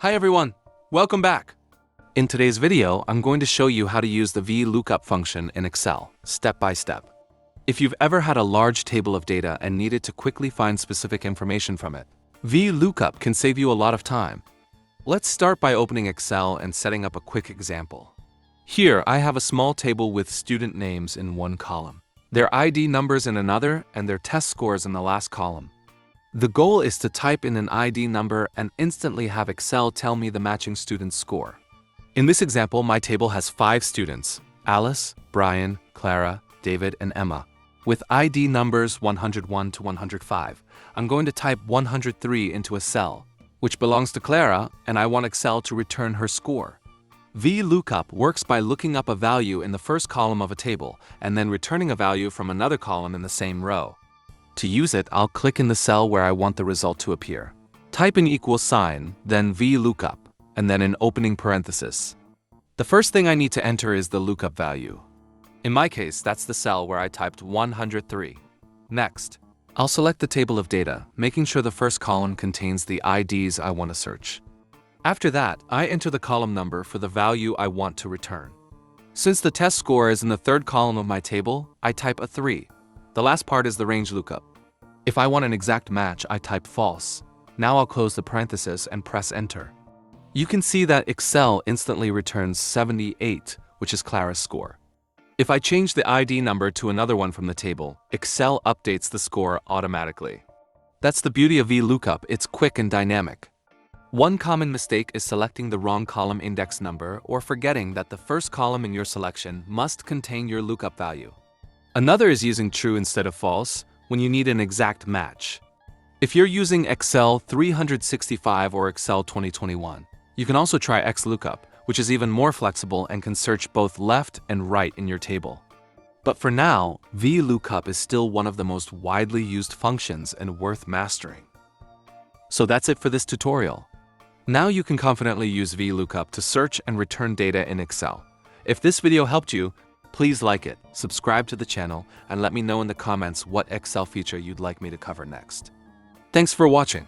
Hi everyone, welcome back. In today's video, I'm going to show you how to use the VLOOKUP function in Excel, step by step. If you've ever had a large table of data and needed to quickly find specific information from it, VLOOKUP can save you a lot of time. Let's start by opening Excel and setting up a quick example. Here, I have a small table with student names in one column, their ID numbers in another, and their test scores in the last column. The goal is to type in an ID number and instantly have Excel tell me the matching student's score. In this example, my table has 5 students, Alice, Brian, Clara, David, and Emma, with ID numbers 101 to 105. I'm going to type 103 into a cell, which belongs to Clara, and I want Excel to return her score. VLOOKUP works by looking up a value in the first column of a table and then returning a value from another column in the same row. To use it, I'll click in the cell where I want the result to appear. Type an equal sign, then VLOOKUP, and then an opening parenthesis. The first thing I need to enter is the lookup value. In my case, that's the cell where I typed 103. Next, I'll select the table of data, making sure the first column contains the IDs I want to search. After that, I enter the column number for the value I want to return. Since the test score is in the third column of my table, I type a 3. The last part is the range lookup. If I want an exact match, I type false. Now I'll close the parenthesis and press enter. You can see that Excel instantly returns 78, which is Clara's score. If I change the ID number to another one from the table, Excel updates the score automatically. That's the beauty of VLOOKUP, it's quick and dynamic. One common mistake is selecting the wrong column index number or forgetting that the first column in your selection must contain your lookup value. Another is using true instead of false when you need an exact match. If you're using Excel 365 or Excel 2021, you can also try XLOOKUP, which is even more flexible and can search both left and right in your table. But for now, VLOOKUP is still one of the most widely used functions and worth mastering. So that's it for this tutorial. Now you can confidently use VLOOKUP to search and return data in Excel. If this video helped you, please like it, subscribe to the channel, and let me know in the comments what Excel feature you'd like me to cover next. Thanks for watching.